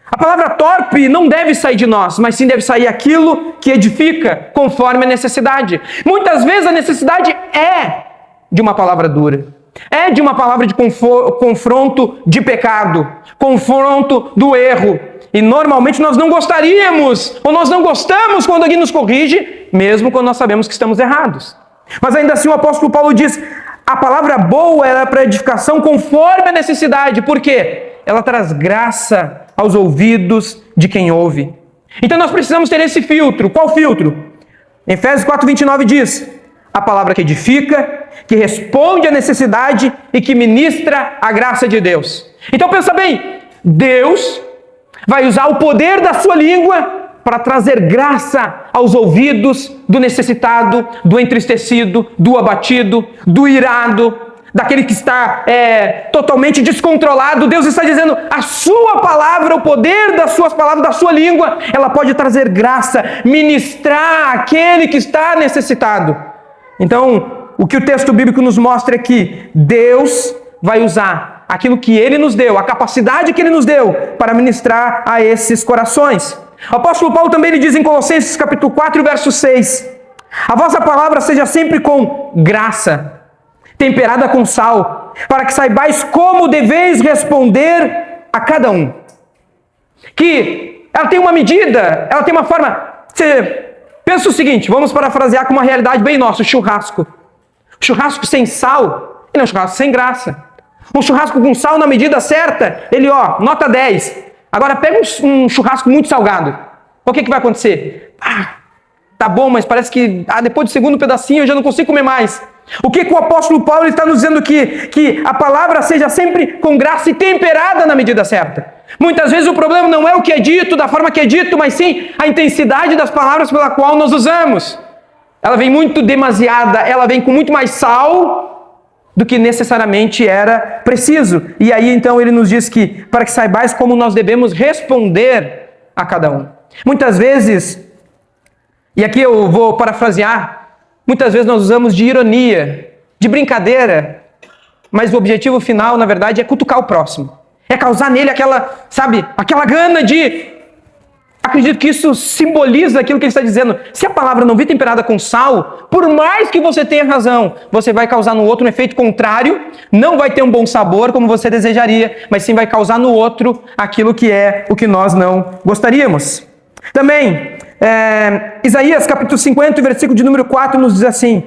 A palavra torpe não deve sair de nós, mas sim deve sair aquilo que edifica, conforme a necessidade. Muitas vezes a necessidade é de uma palavra dura, é de uma palavra de confronto de pecado, confronto do erro. E normalmente nós não gostaríamos, ou nós não gostamos quando alguém nos corrige, mesmo quando nós sabemos que estamos errados. Mas ainda assim o apóstolo Paulo diz: a palavra boa é para edificação conforme a necessidade. Por quê? Ela traz graça aos ouvidos de quem ouve. Então nós precisamos ter esse filtro. Qual filtro? Efésios 4:29 diz: a palavra que edifica, que responde à necessidade e que ministra a graça de Deus. Então pensa bem, Deus vai usar o poder da sua língua para trazer graça aos ouvidos do necessitado, do entristecido, do abatido, do irado, daquele que está totalmente descontrolado. Deus está dizendo: a sua palavra, o poder das suas palavras, da sua língua, ela pode trazer graça, ministrar aquele que está necessitado. Então, o que o texto bíblico nos mostra é que Deus vai usar aquilo que Ele nos deu, a capacidade que Ele nos deu, para ministrar a esses corações. O apóstolo Paulo também ele diz em Colossenses capítulo 4, verso 6: a vossa palavra seja sempre com graça, temperada com sal, para que saibais como deveis responder a cada um. Que ela tem uma medida, ela tem uma forma. Você pensa o seguinte, vamos parafrasear com uma realidade bem nossa: o churrasco. O churrasco sem sal, ele é um churrasco sem graça. Um churrasco com sal na medida certa, ele nota 10. Agora pega um churrasco muito salgado. O que vai acontecer? Tá bom, mas parece que depois do segundo pedacinho eu já não consigo comer mais. O que o apóstolo Paulo está nos dizendo aqui? Que a palavra seja sempre com graça e temperada na medida certa. Muitas vezes o problema não é o que é dito, da forma que é dito, mas sim a intensidade das palavras pela qual nós usamos. Ela vem muito demasiada, ela vem com muito mais sal do que necessariamente era preciso. E aí então ele nos diz que, para que saibais como nós devemos responder a cada um. Muitas vezes, e aqui eu vou parafrasear, muitas vezes nós usamos de ironia, de brincadeira, mas o objetivo final, na verdade, é cutucar o próximo. É causar nele aquela gana de... Acredito que isso simboliza aquilo que ele está dizendo. Se a palavra não vir temperada com sal, por mais que você tenha razão, você vai causar no outro um efeito contrário, não vai ter um bom sabor como você desejaria, mas sim vai causar no outro aquilo que é o que nós não gostaríamos. Também, Isaías capítulo 50, versículo de número 4 nos diz assim: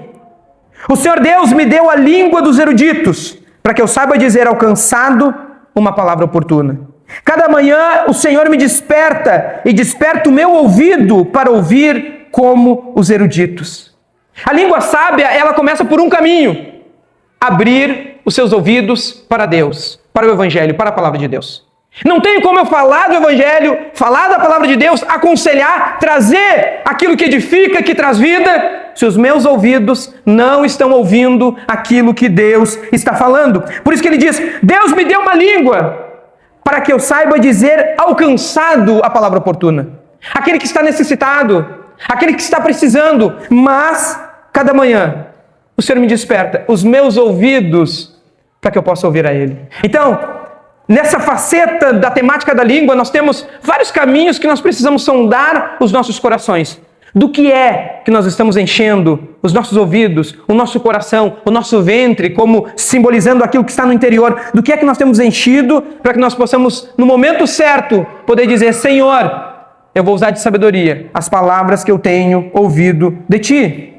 o Senhor Deus me deu a língua dos eruditos, para que eu saiba dizer ao cansado uma palavra oportuna. Cada manhã o Senhor me desperta e desperta o meu ouvido para ouvir como os eruditos. A língua sábia, ela começa por um caminho: abrir os seus ouvidos para Deus, para o Evangelho, para a palavra de Deus. Não tem como eu falar do Evangelho, falar da palavra de Deus, aconselhar, trazer aquilo que edifica, que traz vida, se os meus ouvidos não estão ouvindo aquilo que Deus está falando. Por isso que ele diz: Deus me deu uma língua para que eu saiba dizer ao cansado a palavra oportuna. Aquele que está necessitado, aquele que está precisando, mas cada manhã o Senhor me desperta os meus ouvidos para que eu possa ouvir a Ele. Então, nessa faceta da temática da língua, nós temos vários caminhos que nós precisamos sondar os nossos corações. Do que é que nós estamos enchendo os nossos ouvidos, o nosso coração, o nosso ventre, como simbolizando aquilo que está no interior. Do que é que nós temos enchido para que nós possamos, no momento certo, poder dizer: Senhor, eu vou usar de sabedoria as palavras que eu tenho ouvido de Ti.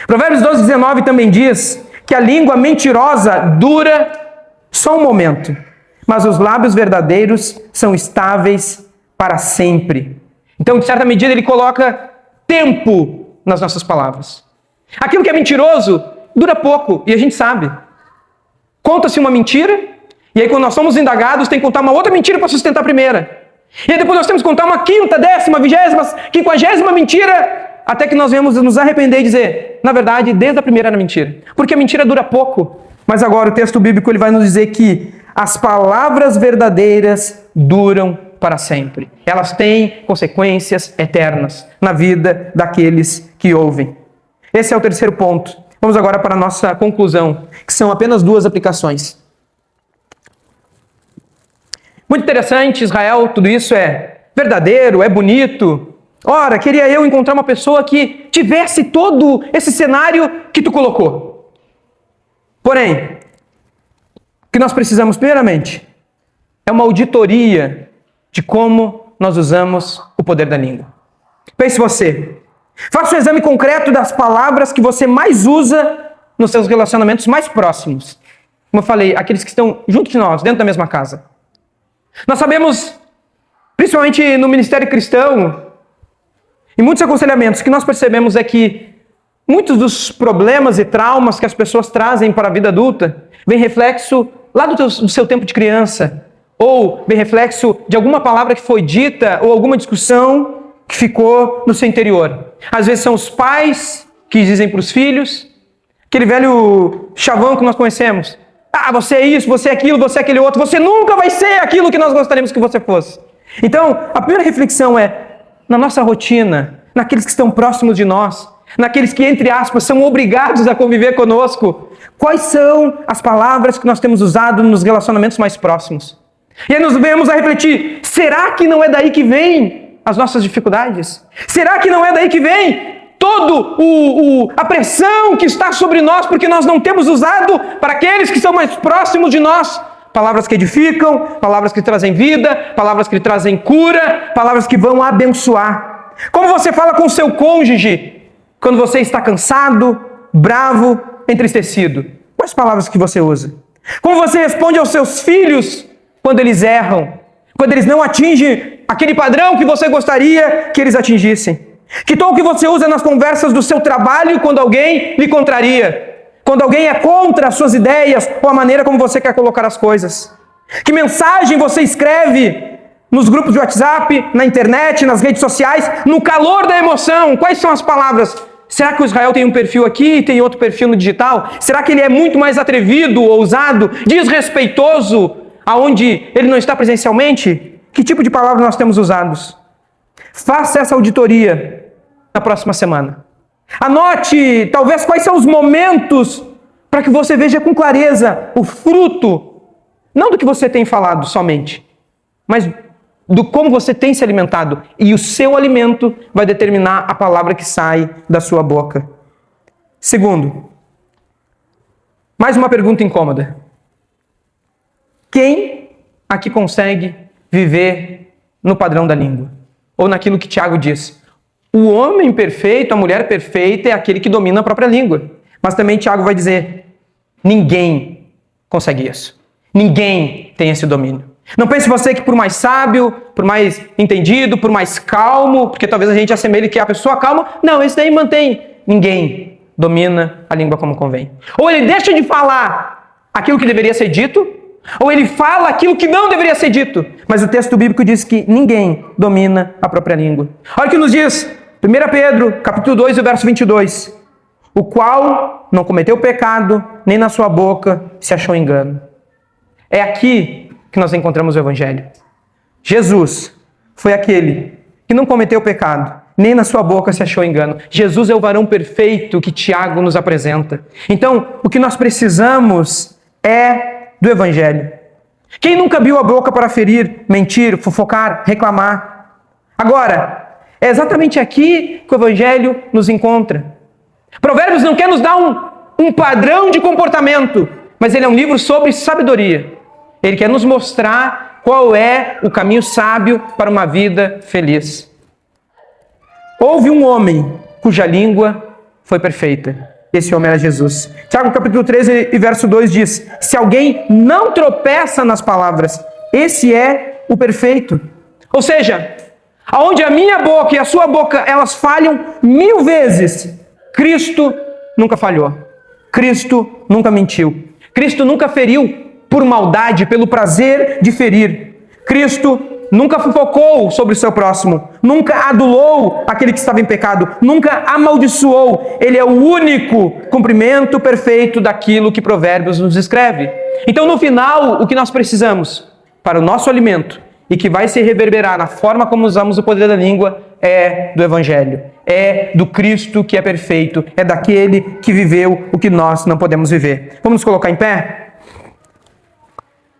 Provérbios 12:19 também diz que a língua mentirosa dura só um momento, mas os lábios verdadeiros são estáveis para sempre. Então, de certa medida, ele coloca tempo nas nossas palavras. Aquilo que é mentiroso dura pouco, e a gente sabe. Conta-se uma mentira, e aí quando nós somos indagados, tem que contar uma outra mentira para sustentar a primeira. E aí depois nós temos que contar uma quinta, 10ª, 20ª, 50ª mentira, até que nós venhamos nos arrepender e dizer: na verdade, desde a primeira era mentira. Porque a mentira dura pouco. Mas agora o texto bíblico ele vai nos dizer que as palavras verdadeiras duram para sempre. Elas têm consequências eternas na vida daqueles que ouvem. Esse é o terceiro ponto. Vamos agora para a nossa conclusão, que são apenas 2 aplicações. Muito interessante, Israel, tudo isso é verdadeiro, é bonito. Ora, queria eu encontrar uma pessoa que tivesse todo esse cenário que tu colocou. Porém, o que nós precisamos, primeiramente, é uma auditoria de como nós usamos o poder da língua. Pense você. Faça um exame concreto das palavras que você mais usa nos seus relacionamentos mais próximos. Como eu falei, aqueles que estão junto de nós, dentro da mesma casa. Nós sabemos, principalmente no ministério cristão, em muitos aconselhamentos, o que nós percebemos é que muitos dos problemas e traumas que as pessoas trazem para a vida adulta vem reflexo lá do seu tempo de criança, ou vem reflexo de alguma palavra que foi dita, ou alguma discussão que ficou no seu interior. Às vezes são os pais que dizem para os filhos, aquele velho chavão que nós conhecemos: ah, você é isso, você é aquilo, você é aquele outro, você nunca vai ser aquilo que nós gostaríamos que você fosse. Então, a primeira reflexão é, na nossa rotina, naqueles que estão próximos de nós, naqueles que, entre aspas, são obrigados a conviver conosco, quais são as palavras que nós temos usado nos relacionamentos mais próximos? E aí nós vemos a refletir: será que não é daí que vem as nossas dificuldades? Será que não é daí que vem a pressão que está sobre nós, porque nós não temos usado para aqueles que são mais próximos de nós palavras que edificam, palavras que trazem vida, palavras que trazem cura, palavras que vão abençoar? Como você fala com o seu cônjuge quando você está cansado, bravo, entristecido? Quais palavras que você usa? Como você responde aos seus filhos quando eles erram, quando eles não atingem aquele padrão que você gostaria que eles atingissem? Que tom que você usa nas conversas do seu trabalho quando alguém lhe contraria? Quando alguém é contra as suas ideias ou a maneira como você quer colocar as coisas? Que mensagem você escreve nos grupos de WhatsApp, na internet, nas redes sociais, no calor da emoção? Quais são as palavras? Será que o Israel tem um perfil aqui e tem outro perfil no digital? Será que ele é muito mais atrevido, ousado, desrespeitoso aonde ele não está presencialmente? Que tipo de palavras nós temos usados? Faça essa auditoria na próxima semana. Anote, talvez, quais são os momentos para que você veja com clareza o fruto, não do que você tem falado somente, mas do como você tem se alimentado. E o seu alimento vai determinar a palavra que sai da sua boca. Segundo, mais uma pergunta incômoda. Quem aqui consegue viver no padrão da língua? Ou naquilo que Tiago diz: o homem perfeito, a mulher perfeita é aquele que domina a própria língua. Mas também Tiago vai dizer: ninguém consegue isso. Ninguém tem esse domínio. Não pense você que por mais sábio, por mais entendido, por mais calmo, porque talvez a gente assemelhe que a pessoa calma, não, esse daí mantém. Ninguém domina a língua como convém. Ou ele deixa de falar aquilo que deveria ser dito, ou ele fala aquilo que não deveria ser dito. Mas o texto bíblico diz que ninguém domina a própria língua. Olha o que nos diz 1 Pedro, capítulo 2, verso 22. o qual não cometeu pecado, nem na sua boca se achou engano. É aqui que nós encontramos o Evangelho. Jesus foi aquele que não cometeu pecado, nem na sua boca se achou engano. Jesus é o varão perfeito que Tiago nos apresenta. Então, o que nós precisamos é do Evangelho. Quem nunca abriu a boca para ferir, mentir, fofocar, reclamar? Agora, é exatamente aqui que o Evangelho nos encontra. Provérbios não quer nos dar um padrão de comportamento, mas ele é um livro sobre sabedoria. Ele quer nos mostrar qual é o caminho sábio para uma vida feliz. Houve um homem cuja língua foi perfeita. Esse homem era Jesus. Tiago capítulo 13 e verso 2 diz: se alguém não tropeça nas palavras, esse é o perfeito. Ou seja, aonde a minha boca e a sua boca elas falham 1000 vezes, Cristo nunca falhou. Cristo nunca mentiu. Cristo nunca feriu por maldade, pelo prazer de ferir. Cristo nunca fofocou sobre o seu próximo, nunca adulou aquele que estava em pecado, nunca amaldiçoou. Ele é o único cumprimento perfeito daquilo que Provérbios nos escreve. Então, no final, o que nós precisamos para o nosso alimento e que vai se reverberar na forma como usamos o poder da língua é do Evangelho, é do Cristo que é perfeito, é daquele que viveu o que nós não podemos viver. Vamos nos colocar em pé?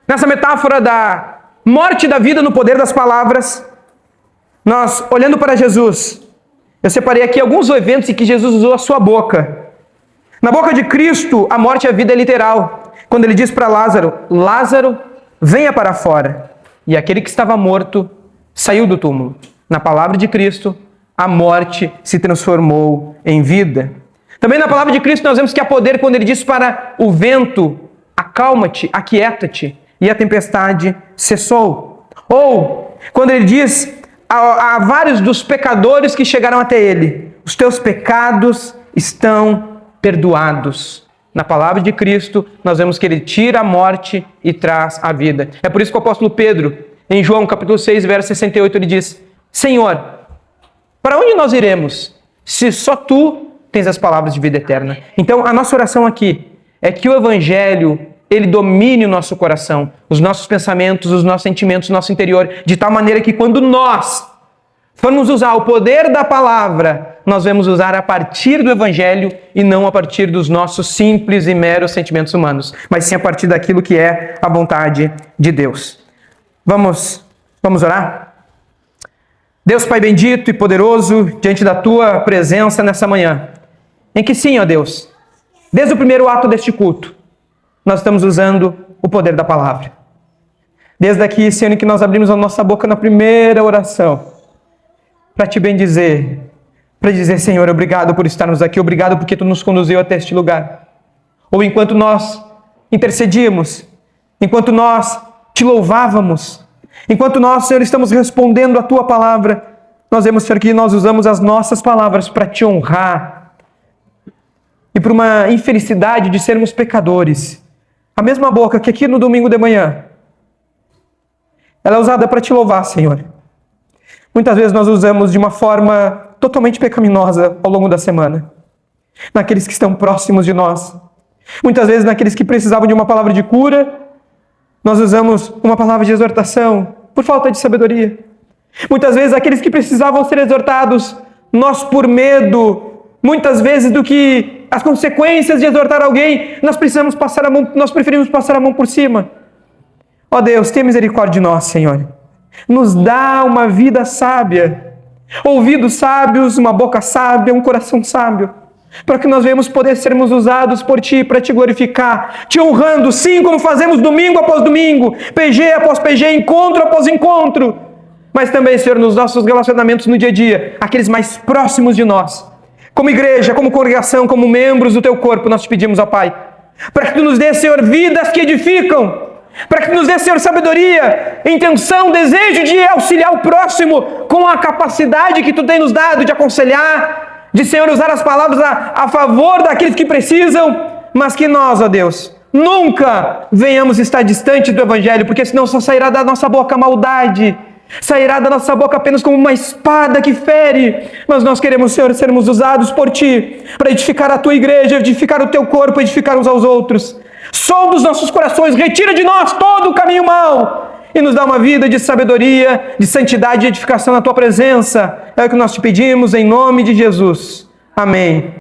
Nessa metáfora da morte da vida no poder das palavras, nós, olhando para Jesus, eu separei aqui alguns eventos em que Jesus usou a sua boca. Na boca de Cristo, a morte e a vida é literal. Quando ele diz para Lázaro: Lázaro, venha para fora. E aquele que estava morto saiu do túmulo. Na palavra de Cristo, a morte se transformou em vida. Também na palavra de Cristo nós vemos que há poder quando ele diz para o vento: acalma-te, aquieta-te. E a tempestade cessou. Ou, quando ele diz a vários dos pecadores que chegaram até ele: os teus pecados estão perdoados. Na palavra de Cristo, nós vemos que ele tira a morte e traz a vida. É por isso que o apóstolo Pedro, em João capítulo 6, verso 68, ele diz: Senhor, para onde nós iremos, se só tu tens as palavras de vida eterna? Então, a nossa oração aqui é que o Evangelho ele domine o nosso coração, os nossos pensamentos, os nossos sentimentos, o nosso interior, de tal maneira que quando nós formos usar o poder da palavra, nós vamos usar a partir do Evangelho e não a partir dos nossos simples e meros sentimentos humanos, mas sim a partir daquilo que é a vontade de Deus. Vamos orar? Deus Pai bendito e poderoso, diante da Tua presença nessa manhã, em que sim, ó Deus, desde o primeiro ato deste culto, nós estamos usando o poder da palavra. Desde aqui, Senhor, em que nós abrimos a nossa boca na primeira oração, para Te bendizer, para dizer: Senhor, obrigado por estarmos aqui, obrigado porque Tu nos conduziu até este lugar. Ou enquanto nós intercedíamos, enquanto nós Te louvávamos, enquanto nós, Senhor, estamos respondendo a Tua palavra, nós vemos, Senhor, que nós usamos as nossas palavras para Te honrar e por uma infelicidade de sermos pecadores. A mesma boca que aqui no domingo de manhã, ela é usada para Te louvar, Senhor. Muitas vezes nós usamos de uma forma totalmente pecaminosa ao longo da semana. Naqueles que estão próximos de nós. Muitas vezes naqueles que precisavam de uma palavra de cura, nós usamos uma palavra de exortação por falta de sabedoria. Muitas vezes aqueles que precisavam ser exortados, nós por medo, muitas vezes do que as consequências de exortar alguém, nós preferimos passar a mão por cima. Ó Deus, tenha misericórdia de nós, Senhor. Nos dá uma vida sábia, ouvidos sábios, uma boca sábia, um coração sábio, para que nós venhamos poder sermos usados por Ti, para Te glorificar, Te honrando, sim, como fazemos domingo após domingo, PG após PG, encontro após encontro, mas também, Senhor, nos nossos relacionamentos no dia a dia, aqueles mais próximos de nós. Como igreja, como congregação, como membros do Teu corpo, nós Te pedimos, ó Pai, para que Tu nos dê, Senhor, vidas que edificam, para que Tu nos dê, Senhor, sabedoria, intenção, desejo de auxiliar o próximo com a capacidade que Tu tem nos dado de aconselhar, de, Senhor, usar as palavras a favor daqueles que precisam, mas que nós, ó Deus, nunca venhamos estar distante do Evangelho, porque senão só sairá da nossa boca maldade, Sairá da nossa boca apenas como uma espada que fere. Mas nós queremos, Senhor, sermos usados por Ti para edificar a Tua igreja, edificar o Teu corpo, edificar uns aos outros. Sonda os nossos corações, retira de nós todo o caminho mau e nos dá uma vida de sabedoria, de santidade e edificação na Tua presença. É o que nós te pedimos em nome de Jesus. Amém.